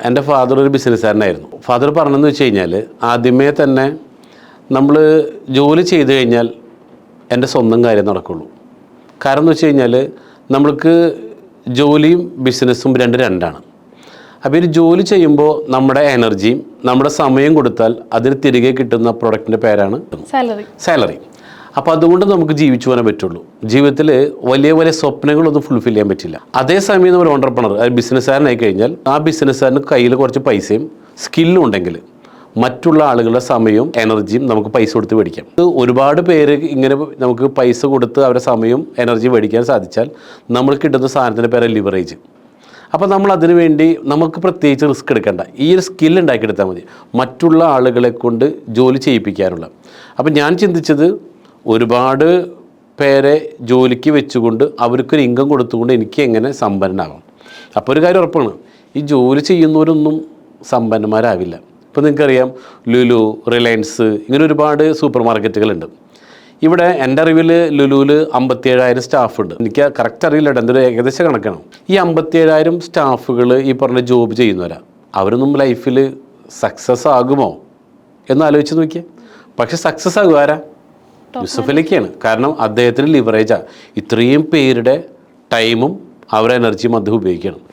എൻ്റെ ഫാദർ ഒരു ബിസിനസ്സുകാരനായിരുന്നു. ഫാദർ പറഞ്ഞതെന്ന് വെച്ച് കഴിഞ്ഞാൽ ആദ്യമേ തന്നെ നമ്മൾ ജോലി ചെയ്ത് കഴിഞ്ഞാൽ എൻ്റെ സ്വന്തം കാര്യം നടക്കുള്ളൂ. കാരണം എന്ന് വെച്ച് കഴിഞ്ഞാൽ നമ്മൾക്ക് ജോലിയും ബിസിനസ്സും രണ്ടാണ്. അപ്പോൾ ഈ ജോലി ചെയ്യുമ്പോൾ നമ്മുടെ എനർജിയും നമ്മുടെ സമയം കൊടുത്താൽ അതിന് തിരികെ കിട്ടുന്ന പ്രൊഡക്റ്റിൻ്റെ പേരാണ് സാലറി. അപ്പോൾ അതുകൊണ്ട് നമുക്ക് ജീവിച്ചു പോകാൻ പറ്റുള്ളൂ. ജീവിതത്തിൽ വലിയ വലിയ സ്വപ്നങ്ങളൊന്നും ഫുൾഫിൽ ചെയ്യാൻ പറ്റില്ല. അതേസമയം നമ്മൾ ഓണ്ടർപ്രണർ ബിസിനസ്സുകാരനായി കഴിഞ്ഞാൽ ആ ബിസിനസ്സുകാരന് കയ്യിൽ കുറച്ച് പൈസയും സ്കില്ലും ഉണ്ടെങ്കിൽ മറ്റുള്ള ആളുകളുടെ സമയവും എനർജിയും നമുക്ക് പൈസ കൊടുത്ത് മേടിക്കാം. ഒരുപാട് പേര് ഇങ്ങനെ നമുക്ക് പൈസ കൊടുത്ത് അവരുടെ സമയവും എനർജിയും മേടിക്കാൻ സാധിച്ചാൽ നമ്മൾ കിട്ടുന്ന സാധനത്തിൻ്റെ പേര് ലിവറേജ്. അപ്പോൾ നമ്മൾ അതിനു വേണ്ടി നമുക്ക് പ്രത്യേകിച്ച് റിസ്ക് എടുക്കേണ്ട, ഈ ഒരു സ്കിൽ ഉണ്ടാക്കിയെടുത്താൽ മതി മറ്റുള്ള ആളുകളെ കൊണ്ട് ജോലി ചെയ്യിപ്പിക്കാനുള്ള. അപ്പോൾ ഞാൻ ചിന്തിച്ചത് ഒരുപാട് പേരെ ജോലിക്ക് വെച്ചുകൊണ്ട് അവർക്കൊരു ഇൻകം കൊടുത്തുകൊണ്ട് എനിക്ക് എങ്ങനെ സമ്പന്നനാകാം. അപ്പോൾ ഒരു കാര്യം ഉറപ്പാണ്, ഈ ജോലി ചെയ്യുന്നവരൊന്നും സമ്പന്നന്മാരാവില്ല. ഇപ്പോൾ നിങ്ങൾക്കറിയാം ലുലു, റിലയൻസ്, ഇങ്ങനെ ഒരുപാട് സൂപ്പർ മാർക്കറ്റുകളുണ്ട്. ഇവിടെ എൻ്റെ അറിവിൽ ലുലുവിൽ 57,000 സ്റ്റാഫുണ്ട്. എനിക്ക് കറക്റ്റ് അറിയില്ല, എന്തൊരു ഏകദേശ കണക്കാണ്. ഈ 57,000 സ്റ്റാഫുകൾ ഈ പറഞ്ഞ ജോബ് ചെയ്യുന്നവരാണ്. അവരൊന്നും ലൈഫിൽ സക്സസ് ആകുമോ എന്ന് ആലോചിച്ച് നോക്കിയേ. പക്ഷെ സക്സസ് ആകും ആരാ? യൂസഫ് അലിക്കാണ്. കാരണം അദ്ദേഹത്തിന് ലിവറേജാണ്. ഇത്രയും പേരുടെ ടൈമും അവരുടെ എനർജിയും അദ്ദേഹം ഉപയോഗിക്കുകയാണ്.